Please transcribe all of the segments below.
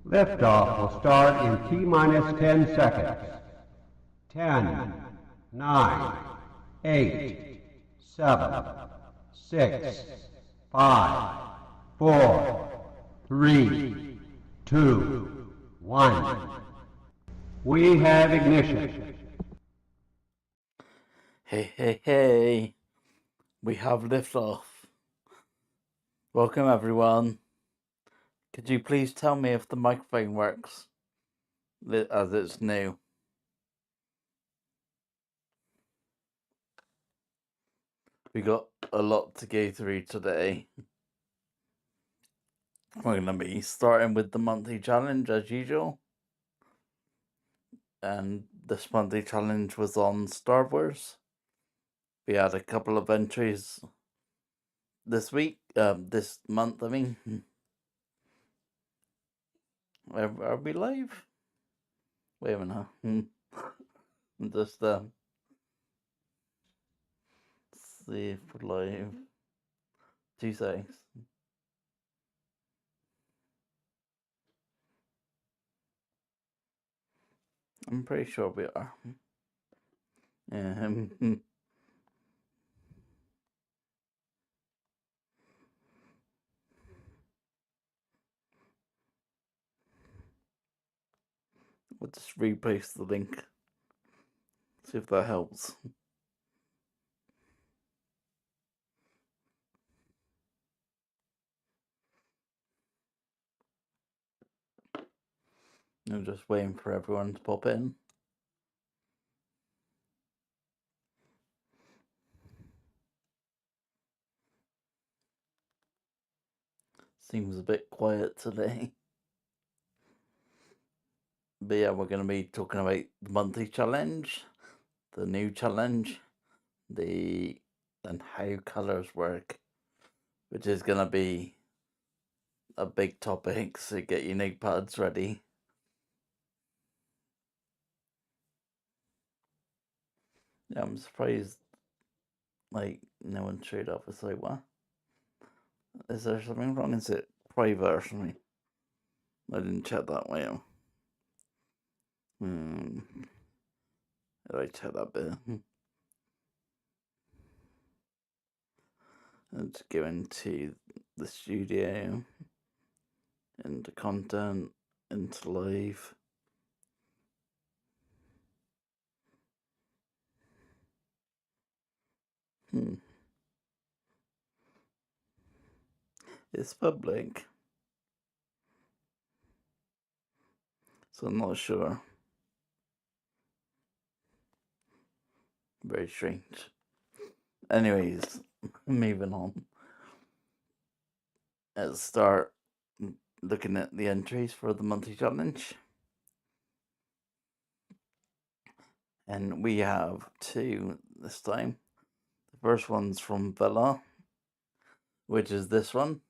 Liftoff will start in T-minus 10 seconds. 10, 9, 8, 7, 6, 5, 4, 3, 2, 1. We have ignition. Hey, we have liftoff. Welcome everyone. Could you please tell me if the microphone works as it's new? We got a lot to go through today. We're going to be starting with the monthly challenge as usual. And this monthly challenge was on Star Wars. We had a couple of entries this month, I mean. Are we live? Wait a minute. Just see if we're live. 2 seconds. I'm pretty sure we are. Yeah. We'll just repost the link. See if that helps. I'm just waiting for everyone to pop in. Seems a bit quiet today. But yeah, we're going to be talking about the monthly challenge, the new challenge, and how colours work, which is going to be a big topic, so get your notepads ready. Yeah, I'm surprised, no one showed up. It's like, what? Is there something wrong? Is it private or something? I didn't check that way. Did I check that bit? Let's go into the studio, into content, into live. It's public, so I'm not sure. Very strange. Anyways, moving on. Let's start looking at the entries for the monthly challenge. And we have 2 this time. The first one's from Villa, which is this one.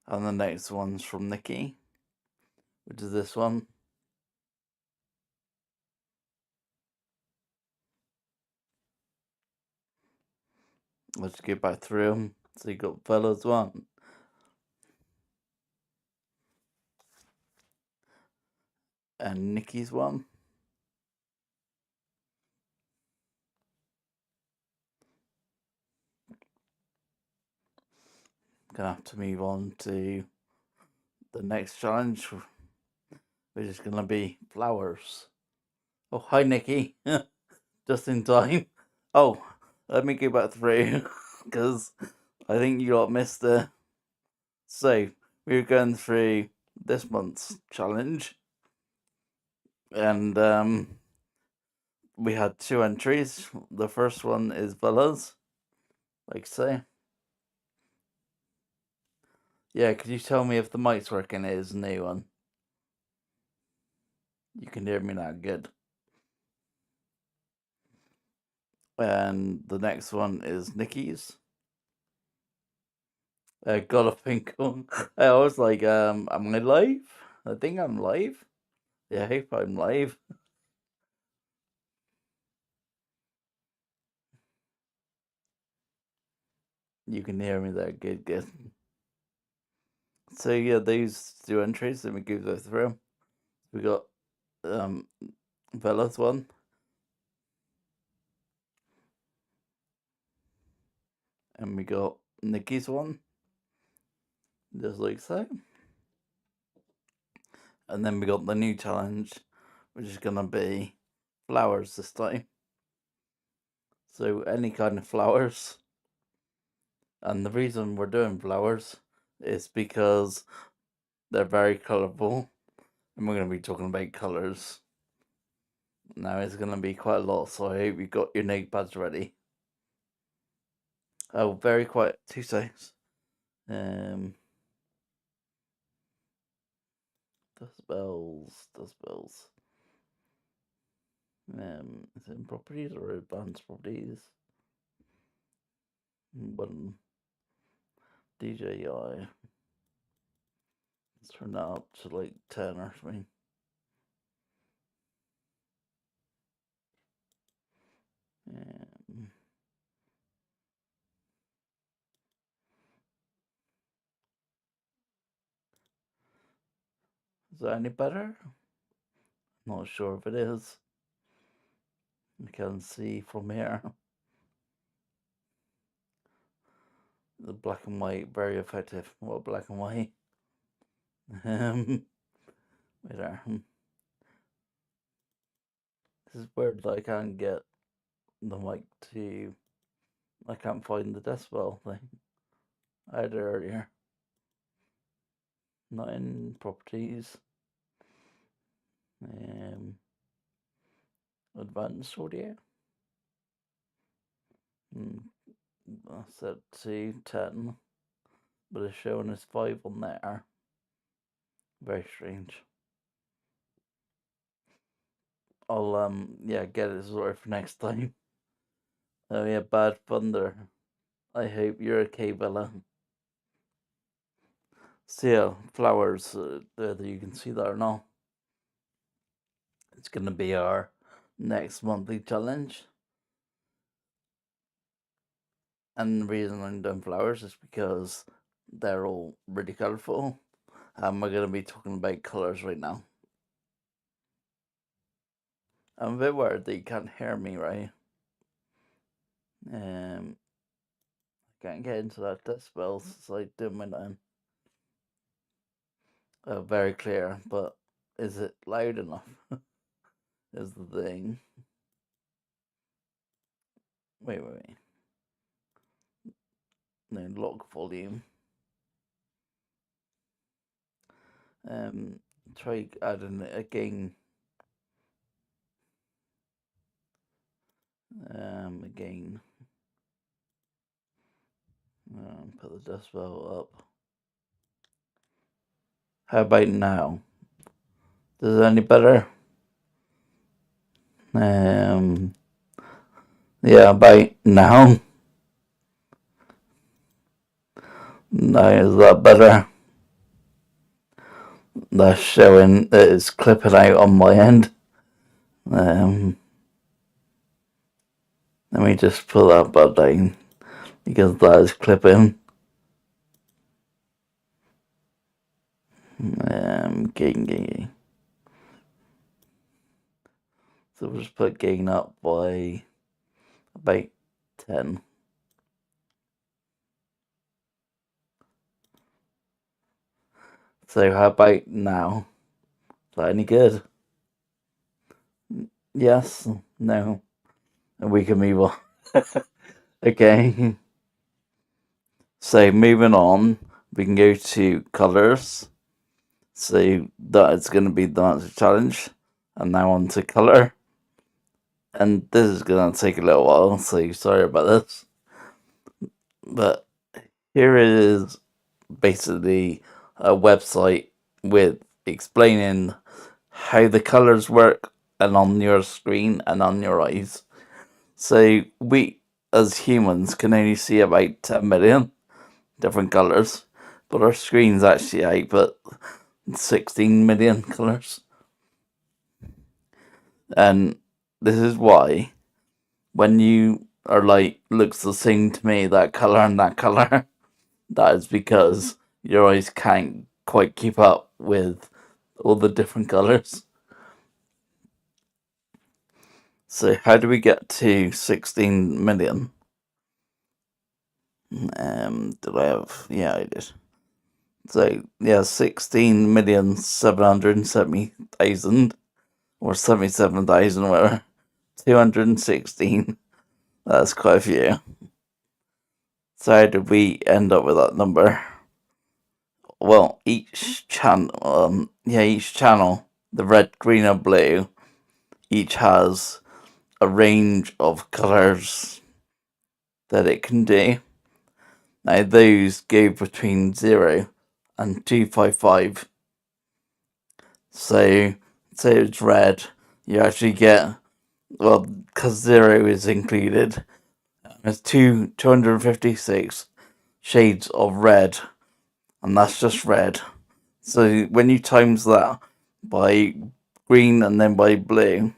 And the next one's from Nikki, which is this one. Let's go back through them. So you got Bella's one. And Nikki's one. Gonna have to move on to the next challenge, which is gonna be flowers. Oh, hi Nikki. Just in time. Oh, let me go back through because I think you lot missed it. So we were going through this month's challenge, and we had 2 entries. The first one is villas, like so. Yeah, could you tell me if the mic's working? It is a new one. You can hear me now, good. And the next one is Nikki's. Got a pink one. I was like, am I live? I think I'm live. Yeah, I hope I'm live. You can hear me there, good. So yeah, those two entries, let me go through them. We got Bella's one. And we got Nikki's one. Just like so. And then we got the new challenge, which is gonna be flowers this time. So any kind of flowers. And the reason we're doing flowers is because they're very colourful. And we're going to be talking about colours. Now it's going to be quite a lot, so I hope you've got your notepads ready. Oh, very quiet. 2 seconds. Decibels. Is it in properties or advanced properties? One DJI. Let's turn that up to like 10 or something. Is that any better? Not sure if it is. You can see from here. The black and white, very effective. Well, black and white. Wait there. This is weird that I can't get the mic to. I can't find the decibel thing. I had it earlier. Not in properties. Advanced audio. I set to 10, but it's showing us 5 on there. Very strange. I'll get it sorted for next time. Oh yeah, bad thunder. I hope you're okay, Bella. So yeah, flowers, whether you can see that or not. It's gonna be our next monthly challenge. And the reason I'm doing flowers is because they're all really colourful. And we're gonna be talking about colours right now. I'm a bit worried that you can't hear me, right? I can't get into that decibels, so I do my own. Very clear, but is it loud enough? Is the thing. Wait. No, lock volume. Try adding a gain. Again. Put the decibel up. How about now? Is it any better? Yeah, about now. Now is that better? That's showing that it's clipping out on my end. Let me just pull that back down because that is clipping. Gain. So we'll just put gain up by about 10. So how about now? Is that any good? Yes? No? And we can move on. Okay. So moving on, we can go to colours. So that is going to be the answer challenge. And now on to colour. And this is going to take a little while, so sorry about this. But here is basically a website with explaining how the colours work and on your screen and on your eyes. So we as humans can only see about 10 million different colours, but our screen's actually output 16 million colours. And this is why when you are like, looks the same to me, that colour and that colour, that is because your eyes can't quite keep up with all the different colours. So how do we get to 16 million? Did I have? Yeah, I did. So yeah, 16,770,000 or 77,000, whatever. 216. That's quite a few. So how did we end up with that number? Well, each channel, the red, green, and blue, each has a range of colours that it can do. Now those go between 0 and 255. So say it's red, you actually get, well, because 0 is included, there's 256 shades of red, and that's just red. So when you times that by green and then by blue,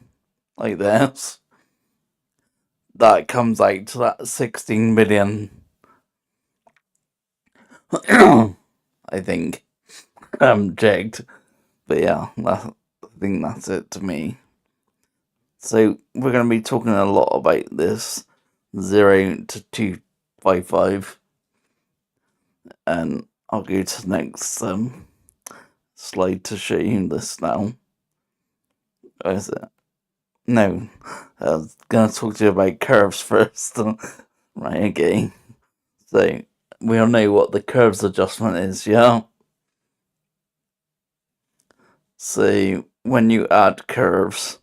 like this, that comes out to that 16 million. I think I'm jigged, but yeah, I think that's it to me. So we're going to be talking a lot about this 0 to 255, and I'll go to the next slide to show you this now. Or is it? No, I was going to talk to you about curves first. Right, okay. So we all know what the curves adjustment is, yeah? So when you add curves,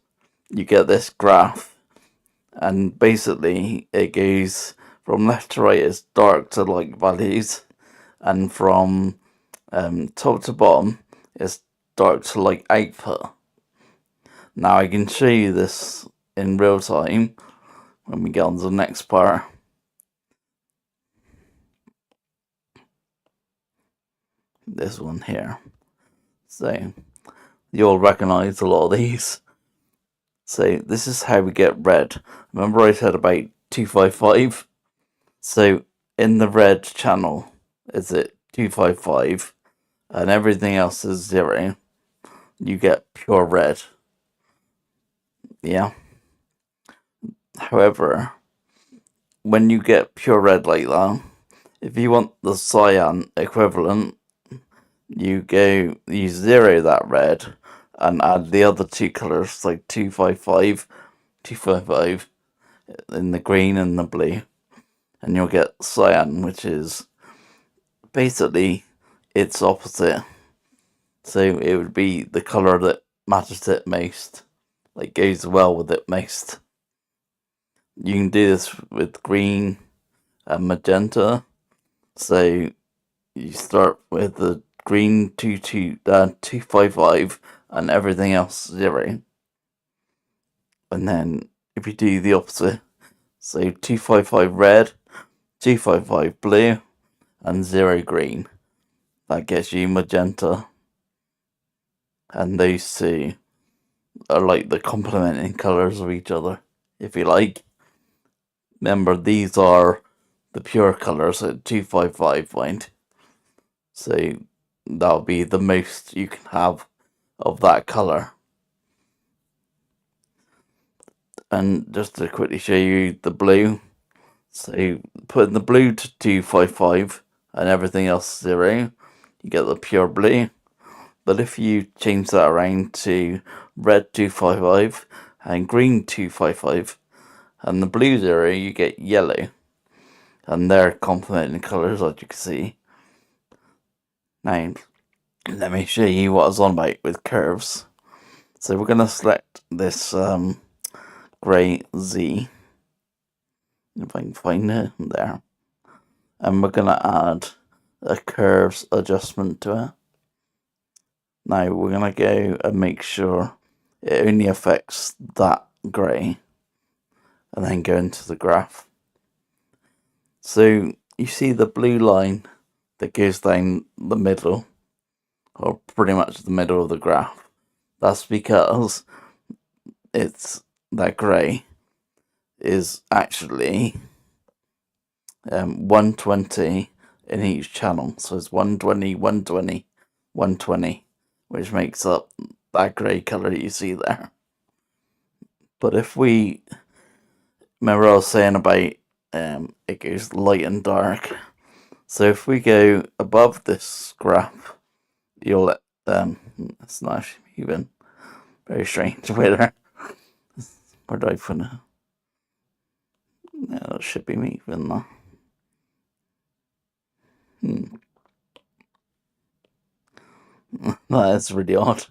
you get this graph, and basically it goes from left to right is dark to light values, and from top to bottom is dark to light output. Now I can show you this in real time when we get on to the next part. This one here. So you'll recognize a lot of these. So this is how we get red. Remember I said about 255? So in the red channel, is it 255 and everything else is 0, you get pure red. Yeah. However, when you get pure red like that, if you want the cyan equivalent, you 0 that red and add the other two colours, like 255 in the green and the blue, and you'll get cyan, which is basically its opposite. So it would be the colour that matters it most, like goes well with it most. You can do this with green and magenta. So you start with the green 255 and everything else 0. And then if you do the opposite, so 255 red, 255 blue, and 0 green, that gets you magenta. And those two are like the complementing colours of each other, if you like. Remember, these are the pure colours at 255 point. So that'll be the most you can have of that colour. And just to quickly show you the blue. So putting the blue to 255 and everything else 0, you get the pure blue. But if you change that around to red 255 and green 255 and the blue 0, you get yellow. And they're complementing colours, as you can see. Now, let me show you what I was on about with curves. So we're going to select this grey Z, if I can find it, there. And we're going to add a curves adjustment to it. Now we're going to go and make sure it only affects that grey, and then go into the graph. So you see the blue line that goes down the middle, or pretty much the middle of the graph. That's because it's that grey is actually 120 in each channel. So it's 120, 120, 120, which makes up that grey colour you see there. But if we, remember I was saying about it goes light and dark. So if we go above this graph, you'll let it's not actually even very strange. Where do I put it? Yeah, that should be moving now. That is really odd.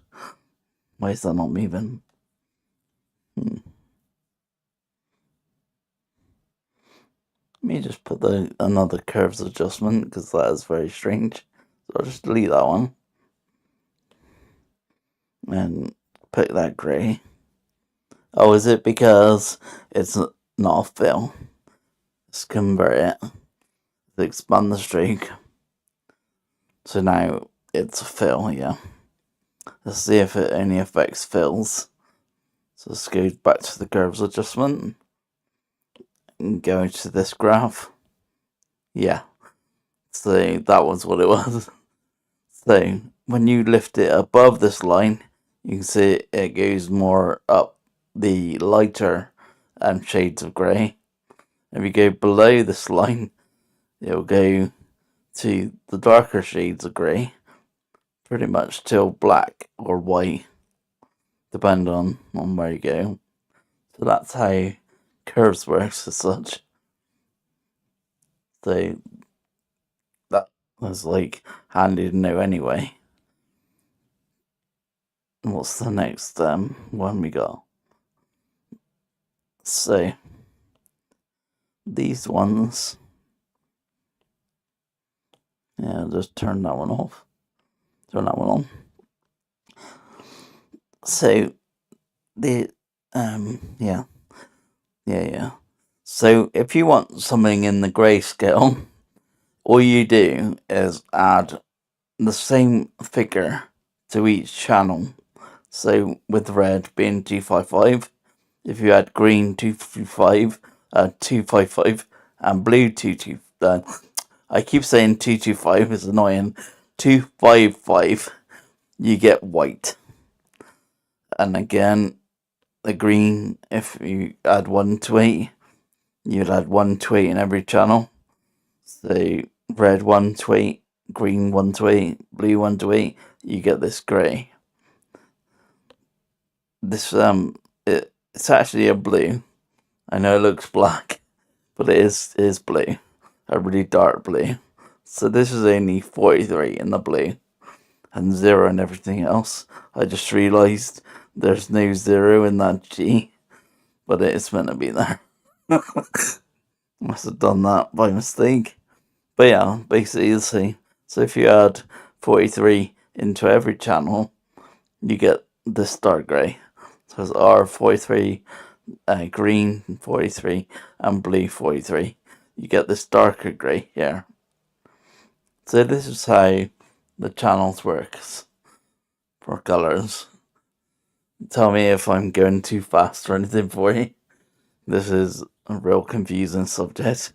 Why is that not moving? Let me just put another curves adjustment, because that is very strange. So I'll just delete that one and pick that grey. Oh, is it because it's not a fill? Let's convert it to expand the stroke. So now it's a fill, yeah. Let's see if it only affects fills. So let's go back to the curves adjustment and go into this graph. Yeah, so that was what it was. So when you lift it above this line, you can see it goes more up the lighter shades of grey. If you go below this line, it will go to the darker shades of grey, pretty much till black or white, depending on where you go. So that's how curves works as such. So that was like handy to know anyway. What's the next one we got? So these ones, yeah, just turn that one off. Turn that one on. So the yeah. So if you want something in the grayscale, all you do is add the same figure to each channel. So with red being 255, if you add green 255, 255, and blue 225, I keep saying 225, it's annoying. 255, you get white. And again, the green, if you add 128, you'd add 128 in every channel. So red 128, green 128, blue 128, you get this grey. This it's actually a blue. I know it looks black, but it is blue, a really dark blue. So this is only 43 in the blue, and 0 in everything else. I just realised there's no 0 in that G, but it is meant to be there. Must have done that by mistake. But yeah, basically the same. So if you add 43 into every channel, you get this dark grey. So it's R43, green 43, and blue 43. You get this darker grey here. So this is how the channels works for colours. Tell me if I'm going too fast or anything for you. This is a real confusing subject.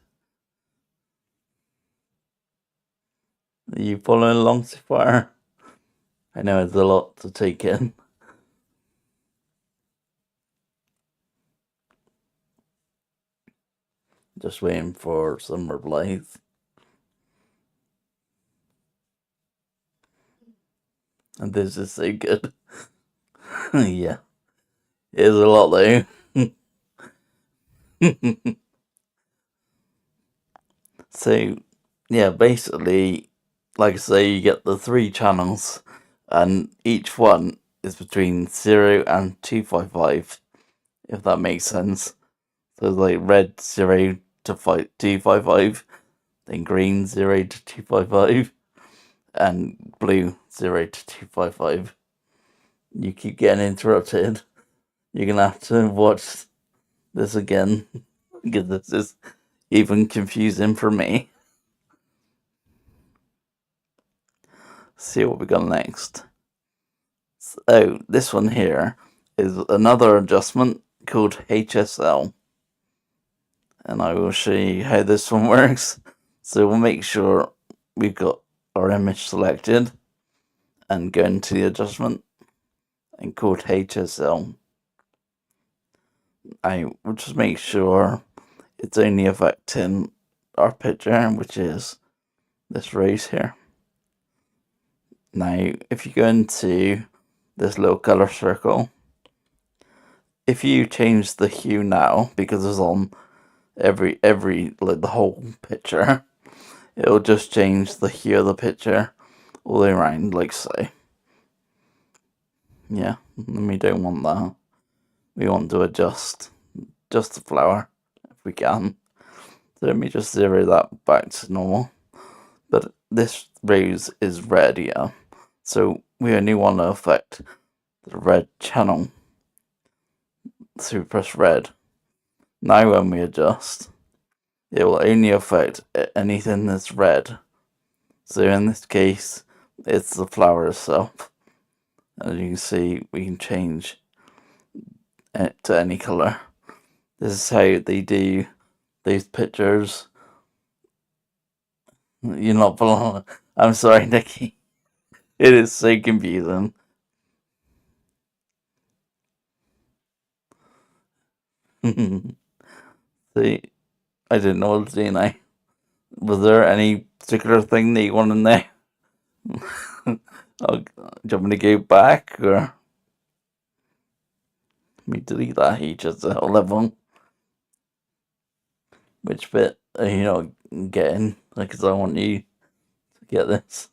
Are you following along so far? I know it's a lot to take in. Just waiting for some replies. And this is so good. Yeah. It is a lot though. So, yeah, basically, like I say, you get the 3 channels, and each one is between 0 and 255, if that makes sense. So, like red 0 to 255, then green 0 to 255, and blue 0 to 255. You keep getting interrupted. You're gonna have to watch this again, because this is even confusing for me. See what we got next. So this one here is another adjustment called HSL, and I will show you how this one works. So we'll make sure we've got our image selected and go into the adjustment and called HSL. I will just make sure it's only affecting our picture, which is this race here. Now, if you go into this little color circle, if you change the hue now, because it's on every like the whole picture, it'll just change the hue of the picture all the way around, like so. Yeah, and we don't want that. We want to adjust just the flower if we can. So let me just zero that back to normal. But this rose is red, yeah. So we only want to affect the red channel. So we press red. Now when we adjust, it will only affect anything that's red. So in this case, it's the flower itself. As you can see, we can change it to any color. This is how they do these pictures. You're not following. I'm sorry, Nikki. It is so confusing. See, I didn't know what to do now. Was there any particular thing that you want to know? Do you want me to go back, or let me delete that HSL level? Which bit are you not getting? Because I want you to get this.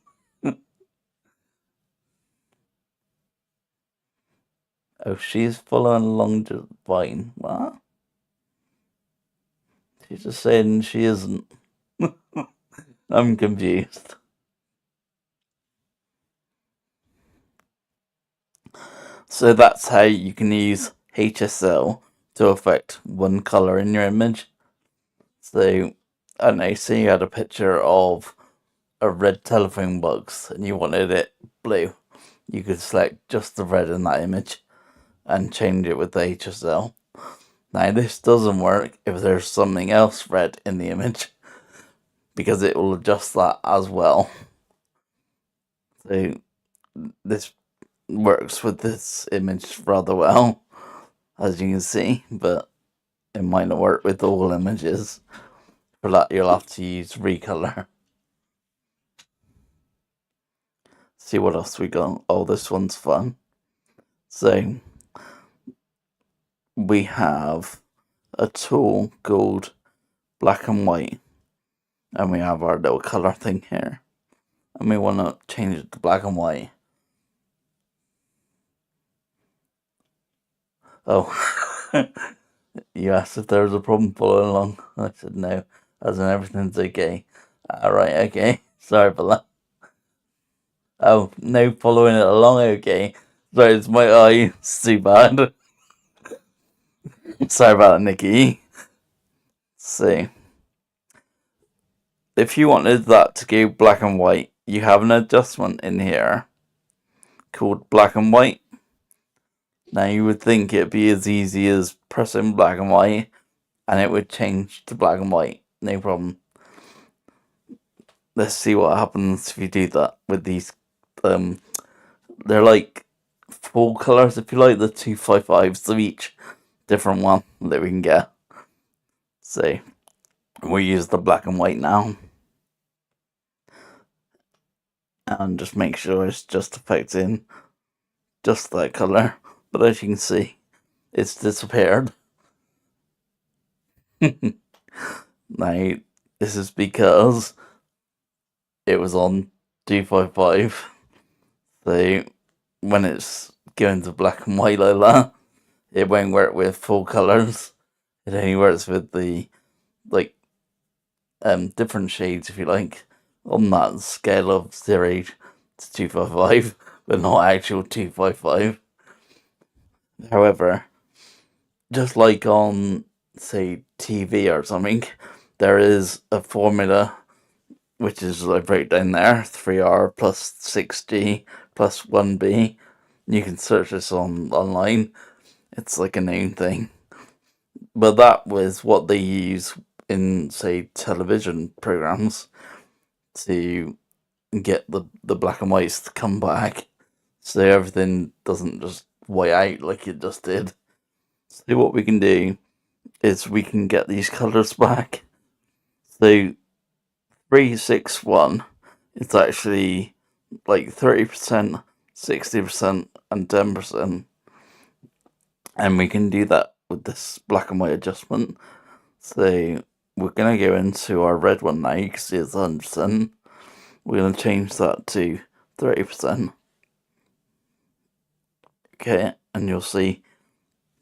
Oh, she's following along just fine. What? She's just saying she isn't. I'm confused. So that's how you can use HSL to affect one color in your image. So, I don't know, say you had a picture of a red telephone box and you wanted it blue. You could select just the red in that image and change it with the HSL. Now, this doesn't work if there's something else red in the image, because it will adjust that as well. So, this works with this image rather well, as you can see, but it might not work with all images. For that, you'll have to use recolor. See what else we got. Oh, this one's fun. So, we have a tool called black and white, and we have our little color thing here, and we want to change it to black and white. Oh, you asked if there was a problem following along. I said no, as in everything's okay. Alright, okay. Sorry for that. Oh, no following it along, okay. Sorry, it's my eye. It's too bad. Sorry about that, Nikki. See, if you wanted that to go black and white, you have an adjustment in here called black and white. Now you would think it'd be as easy as pressing black and white and it would change to black and white, no problem. Let's see what happens if you do that with these. They're like full colours, if you like, the 255s of each different one that we can get. So we use the black and white now, and just make sure it's just affecting just that colour. But as you can see, it's disappeared. Now, this is because it was on 255. So when it's going to black and white like that, it won't work with full colours. It only works with the different shades, if you like, on that scale of 0 to 255, but not actual 255. However, just like on, say, TV or something, there is a formula which is I break down there: 3R plus 6G plus 1B. You can search this online. It's like a known thing. But that was what they use in, say, television programs to get the black and whites to come back, so everything doesn't just white out like it just did. So what we can do is we can get these colors back. So 361 is actually like 30%, 60%, and 10%. And we can do that with this black and white adjustment. So we're going to go into our red one now. You can see it's 100%. We're going to change that to 30%. Okay, and you'll see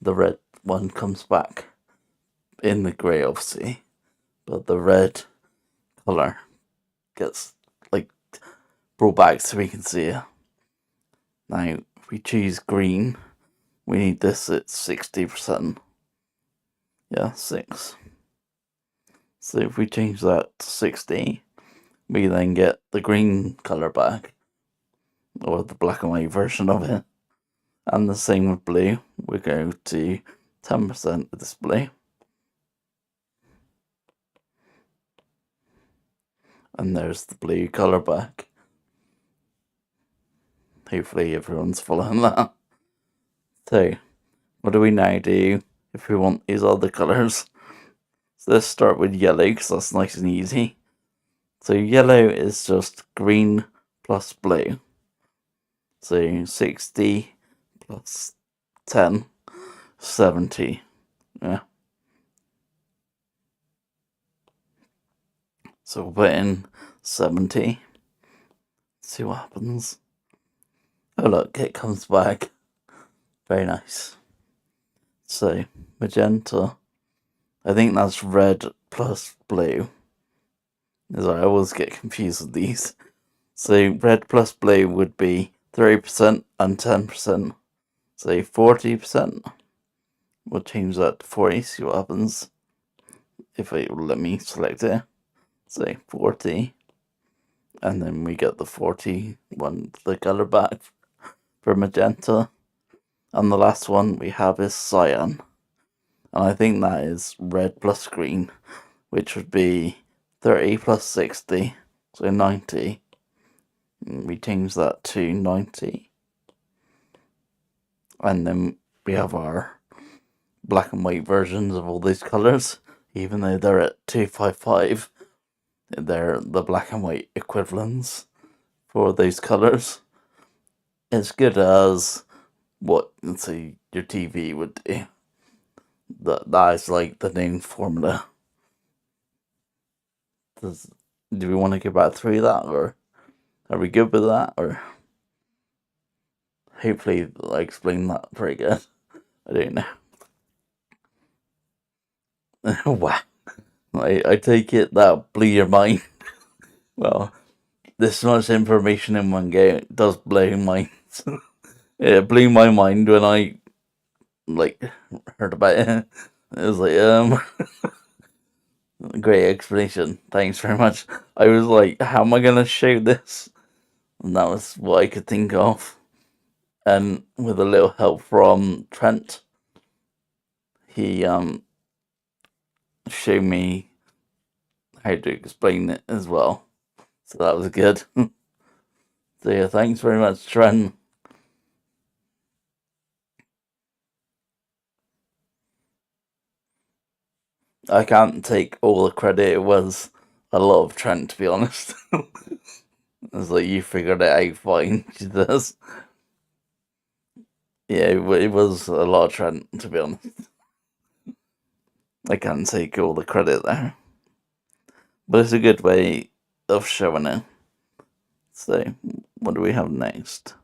the red one comes back in the grey, obviously, but the red colour gets like brought back so we can see it. Now, if we choose green, we need this at 60%. Yeah, 6. So if we change that to 60, we then get the green colour back, or the black and white version of it. And the same with blue. We go to 10% of this blue. And there's the blue colour back. Hopefully everyone's following that. So, what do we now do if we want these other colours? So let's start with yellow, because that's nice and easy. So yellow is just green plus blue. So 60 plus 10, 70. Yeah. So we'll put in 70. See what happens. Oh look, it comes back. Very nice. So magenta. I think that's red plus blue. I always get confused with these. So red plus blue would be 30% and 10%. So 40%. We'll change that to 40, see what happens. If it will let me select it. Say 40. And then we get the 41, the colour back for magenta. And the last one we have is cyan. And I think that is red plus green, which would be 30 plus 60, so 90. And we change that to 90. And then we have our black and white versions of all these colours, even though they're at 255. They're the black and white equivalents for those colours. As good as what, let's say, your TV would do. That is like the known formula. Do we want to go back through that, or are we good with that, or hopefully I explained that pretty good. I don't know. Wow. I take it that blew your mind. Well, this much information in one go does blow minds. It blew my mind when I heard about it. It was great explanation. Thanks very much. I was like, how am I gonna show this? And that was what I could think of. And with a little help from Trent, he showed me how to explain it as well. So that was good. So yeah, thanks very much, Trent. I can't take all the credit. It was a lot of Trent, to be honest. It's like you figured it out fine. She does. Yeah, it was a lot of Trent, to be honest. I can't take all the credit there. But it's a good way of showing it. So, what do we have next?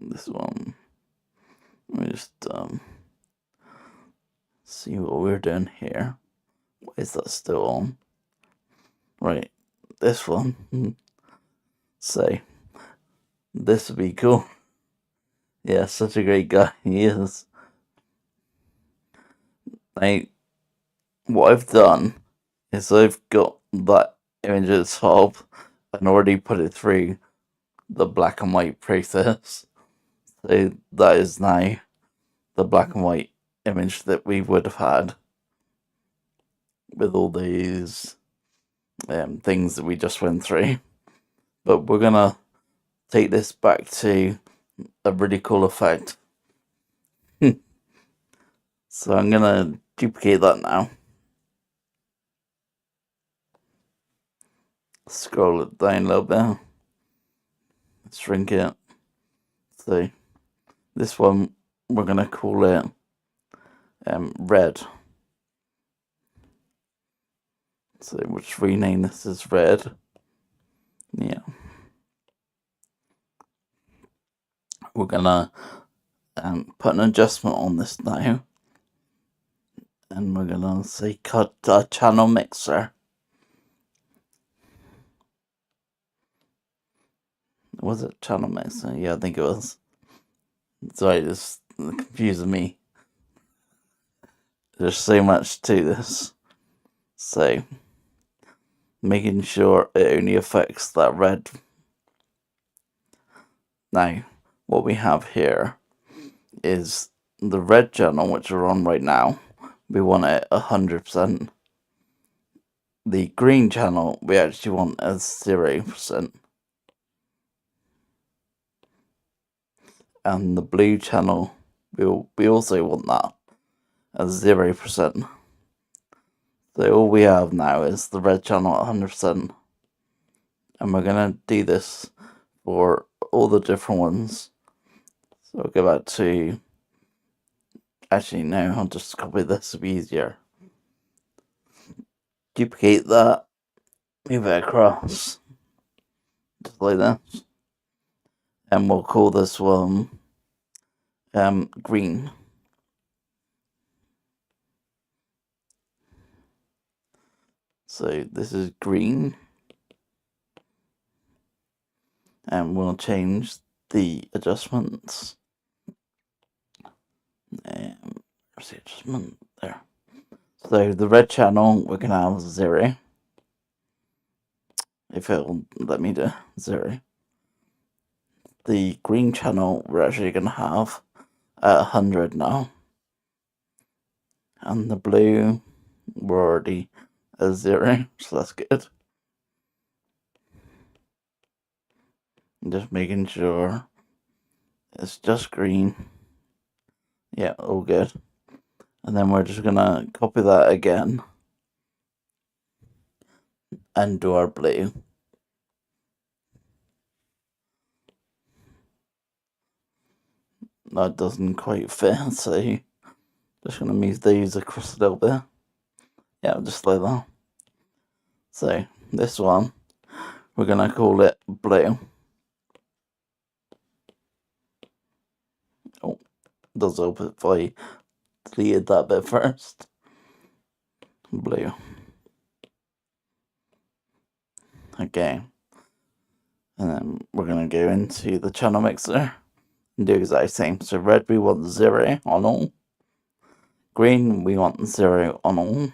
This one. Let me just see what we're doing here. Why is that still on? Right, this one. So, this would be cool. Yeah, such a great guy he is. What I've done is I've got that image at the top and already put it through the black and white process. So that is now the black and white image that we would have had. with all these things that we just went through. But we're gonna take this back to a really cool effect. So I'm gonna duplicate that now. Scroll it down a little bit. Shrink it. So this one we're gonna call it red. So we'll just rename this as red. Yeah. We're gonna put an adjustment on this now. And we're gonna say cut channel mixer. Was it channel mixer? Yeah, I think it was. Sorry, this confusing me. There's so much to this. So making sure it only affects that red. Now, what we have here is the red channel, which we're on right now. We want it 100%. The green channel, we actually want as 0%. And the blue channel, we also want that as 0%. So all we have now is the red channel at 100%. And we're going to do this for all the different ones. So I'll go back to... Actually, no, I'll just copy this, it'll be easier. Duplicate that, move it across, just like that. And we'll call this one green. So this is green. And we'll change the adjustments. Where's the adjustment? There. So the red channel, we're going to have 0. If it'll let me do 0. The green channel, we're actually going to have at 100 now. And the blue, we're already at 0, so that's good. Just making sure it's just green. Yeah, all good. And then we're just gonna copy that again and do our blue. That doesn't quite fit, so just gonna move these across a little bit. Yeah, just like that. So this one, we're gonna call it blue. Oh, does help if I deleted that bit first. Blue. Okay. And then we're gonna go into the channel mixer and do exactly the same. So red, we want 0 on all. Green, we want 0 on all.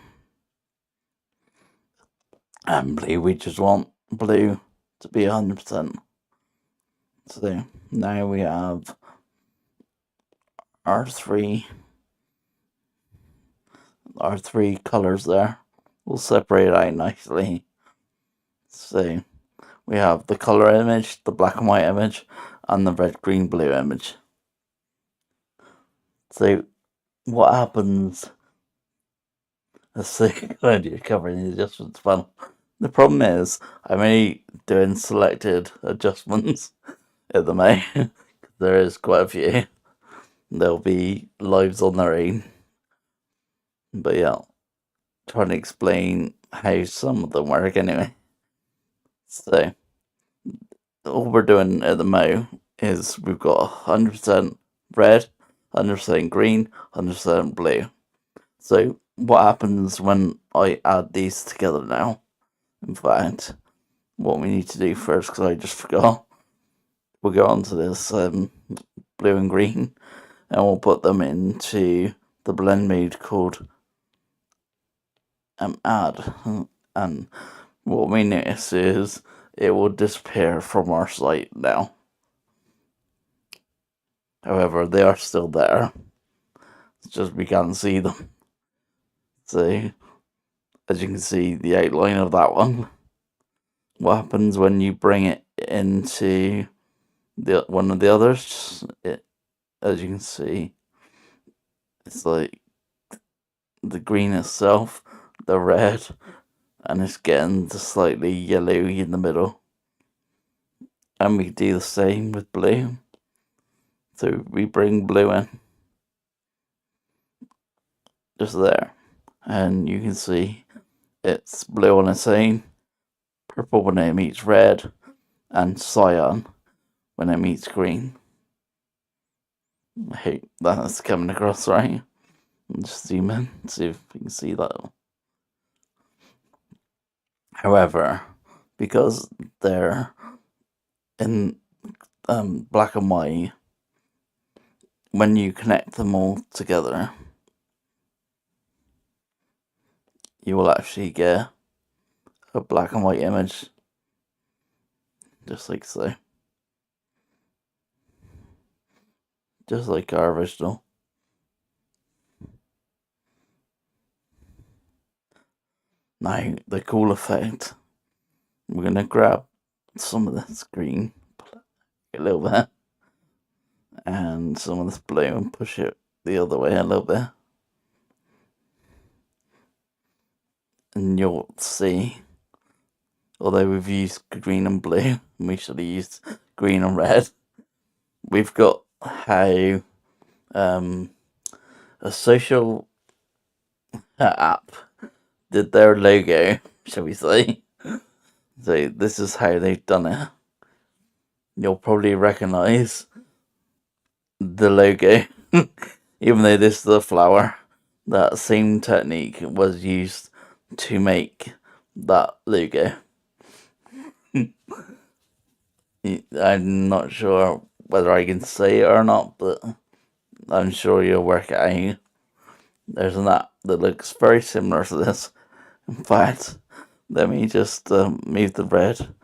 And blue, we just want blue to be 100%. So now we have our three colors there. We'll separate it out nicely. So we have the color image, the black and white image, and the red, green, blue image. So what happens? Let's see. Idea covering the adjustments panel. The problem is I'm only doing selected adjustments at the moment. There is quite a few. There'll be lives on their own. But yeah, trying to explain how some of them work anyway. So all we're doing at the moment is we've got 100% red, 100% green, 100% blue. So what happens when I add these together now? In fact, what we need to do first, because I just forgot, we'll go on to this blue and green, and we'll put them into the blend mode called add. And what we notice is it will disappear from our site now. However, they are still there. It's just we can't see them. So as you can see, the outline of that one. What happens when you bring it into one of the others? As you can see, it's like the green itself, the red, and it's getting slightly yellowy in the middle. And we do the same with blue. So we bring blue in, just there, and you can see it's blue on its own, purple when it meets red, and cyan when it meets green. I hope that's coming across right. Just zoom in, see if you can see that. However, because they're in black and white, when you connect them all together, you will actually get a black and white image, just like so. Just like our original. Now, the cool effect, we're going to grab some of this green, a little bit, and some of this blue and push it the other way a little bit. And you'll see, although we've used green and blue, and we should have used green and red, we've got how a social app did their logo, shall we say. So this is how they've done it. You'll probably recognise the logo, even though this is a flower. That same technique was used to make that logo. I'm not sure whether I can say it or not, but I'm sure you'll work it out. There's an app that looks very similar to this. In fact, let me just move the red.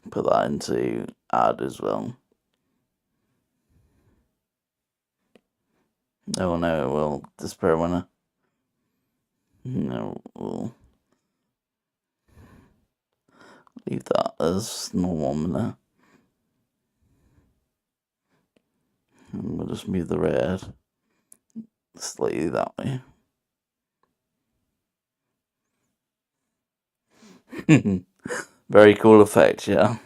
Put that into add as well. Oh no, it will disappear when I... No, we'll leave that as normal minute. And we'll just move the red slightly that way. Very cool effect, yeah.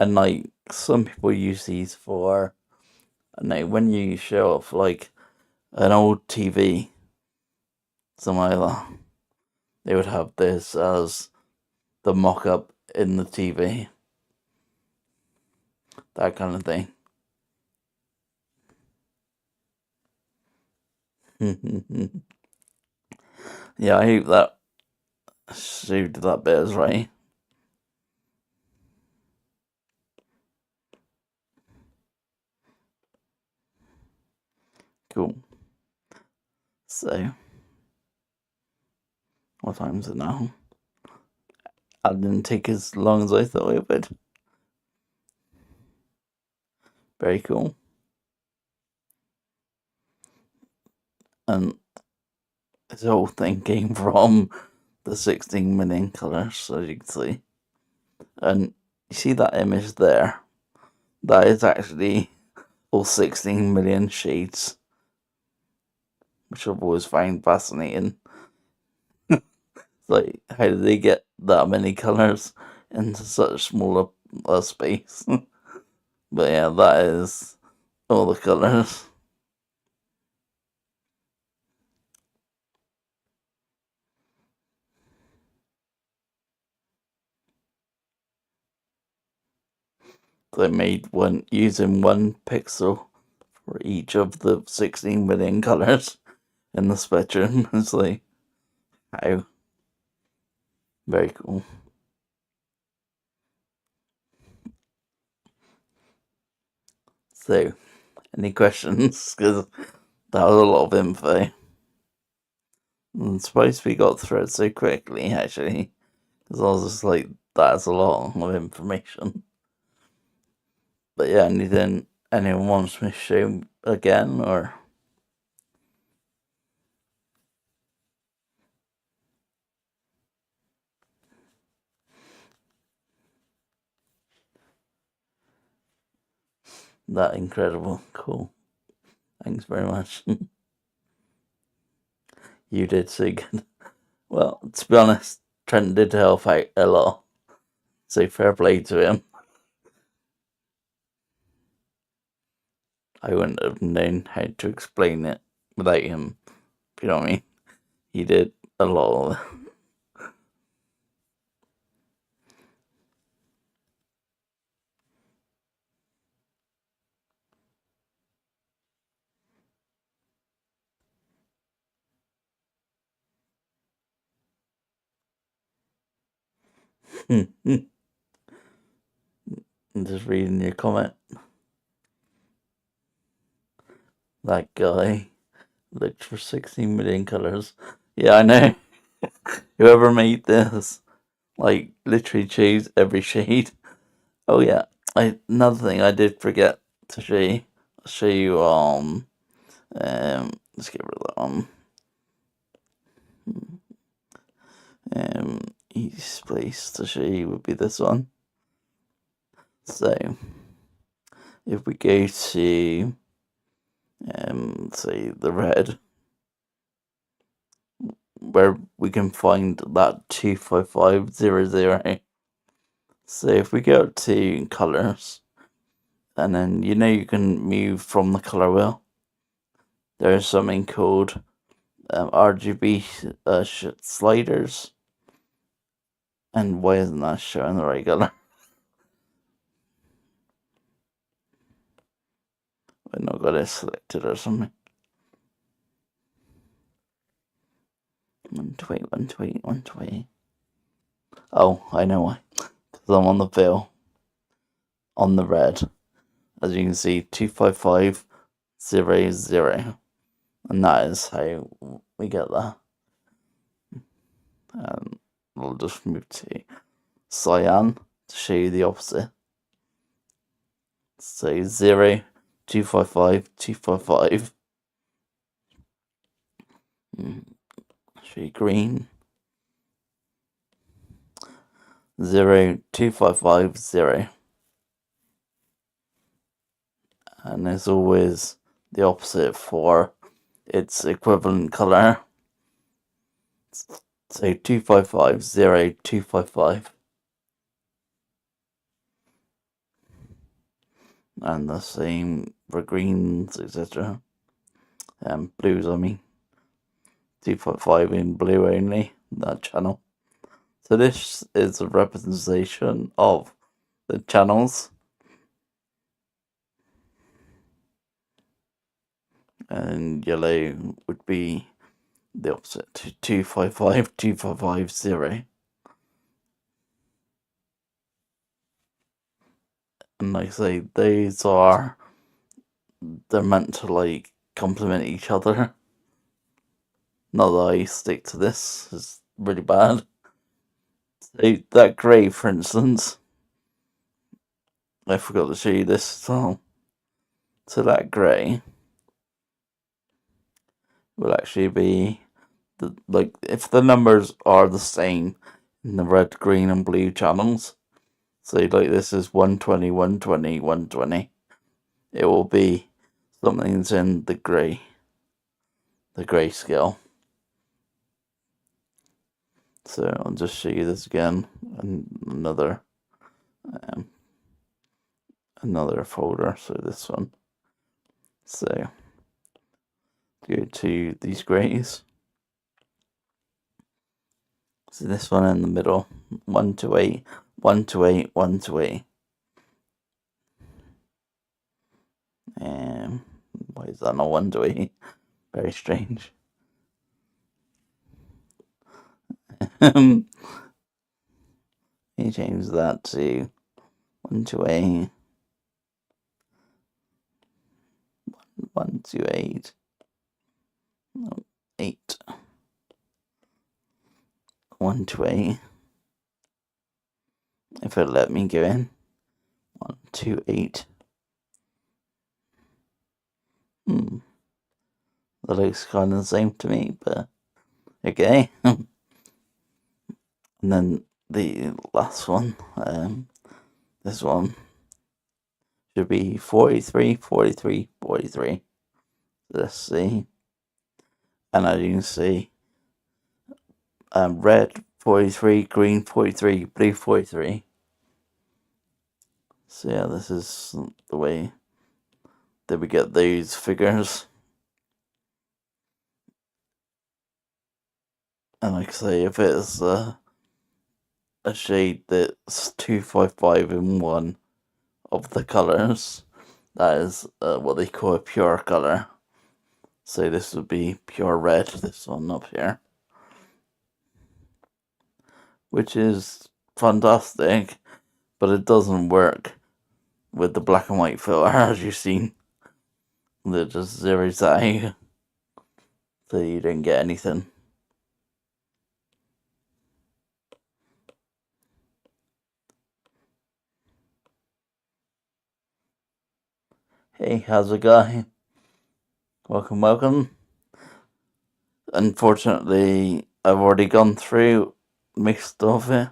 And like some people use these for, I know, when you show off like an old TV, something like that, they would have this as the mock-up in the TV, that kind of thing. Yeah, I hope that showed that bit is right. Cool. So, what time is it now? That didn't take as long as I thought it would. Very cool. And this whole thing came from the 16 million colours, as you can see. And you see that image there? That is actually all 16 million shades, which I've always found fascinating. It's like, how did they get that many colours into such a smaller space? But yeah, that is all the colours. They made one using 1 pixel for each of the 16 million colours in the spectrum. It's like, how? Very cool. So, any questions? Because that was a lot of info. I'm surprised we got through it so quickly, actually. Because I was just like, that's a lot of information. But yeah, anything anyone wants me to show again, or that incredible. Cool. Thanks very much. You did so good. Well, to be honest, Trent did help out a lot, so fair play to him. I wouldn't have known how to explain it without him, if you know what I mean. He did a lot of it. I'm just reading your comment. That guy looked for 16 million colours. Yeah, I know. Whoever made this, like, literally chose every shade. Oh yeah, another thing I did forget to show you. I'll show you. Let's get rid of that. Easiest place to show you would be this one. So, if we go to, say the red, where we can find that 25500. So if we go to colors, and then you can move from the color wheel. There's something called RGB sliders. And why isn't that showing the right color? I've not got it selected or something. 120, 120, 120. Oh, I know why. Because I'm on the fill. On the red. As you can see, 25500. And that is how we get that. We'll just move to cyan to show you the opposite. So 0, 255, 255. Show you green. 0, 255, and there's always the opposite for its equivalent color. So 255, 0, 255. And the same for greens, etc. Blues, I mean. 255 in blue only, that channel. So this is a representation of the channels. And yellow would be the opposite to 255, 255, And like I say, they're meant to like complement each other. Not that I stick to this, it's really bad. So that grey, for instance, I forgot to show you this. So that grey will actually be if the numbers are the same in the red, green, and blue channels. So like this is 120, 120, 120. It will be something that's in the grey scale. So I'll just show you this again, and another folder. So this one. So go to these greys. So this one in the middle, 128, 128, 128. Why is that not 128? Very strange. You change that to 128, 128, 8, 128. If it let me go in, 128. It looks kind of the same to me, but okay. And then the last one, this one should be 43, 43, 43. Let's see. And as you can see, red 43, green 43, blue 43. So yeah, this is the way that we get these figures. And like I say, if it's a shade that's 255 in one of the colours, that is what they call a pure colour. So this would be pure red, this one up here. Which is fantastic, but it doesn't work with the black and white filter, as you've seen. That just zeroes out, so you don't get anything. Hey, how's it going? Welcome, welcome. Unfortunately, I've already gone through mixed of it.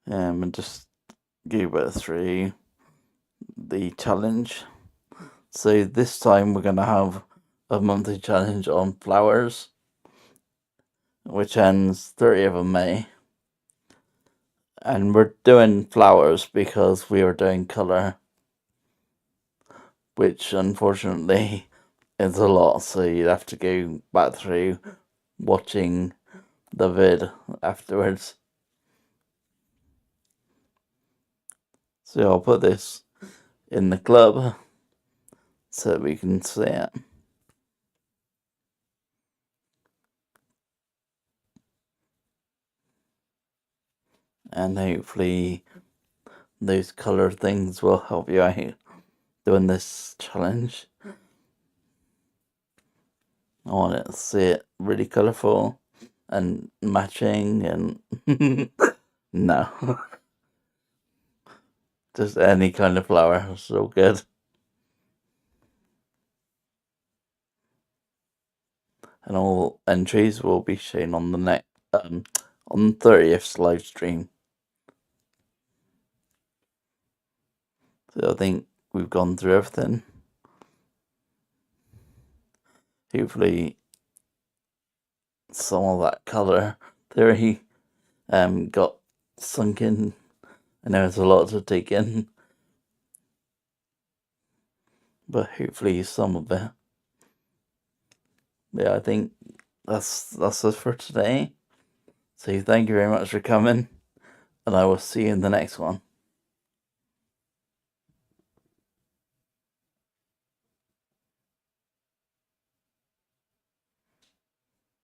And just go back through the challenge. So this time we're going to have a monthly challenge on flowers, which ends 30th of May. And we're doing flowers because we are doing colour, which unfortunately is a lot, so you'd have to go back through watching the vid afterwards. So I'll put this in the club so that we can see it. And hopefully those colour things will help you out doing this challenge. I want it to see it really colourful and matching and no. Just any kind of flower is so good. And all entries will be shown on the on 30th live stream. So I think we've gone through everything. Hopefully some of that colour theory got sunk in. I know it's a lot to take in, but hopefully some of it. Yeah, I think that's it for today. So thank you very much for coming, and I will see you in the next one.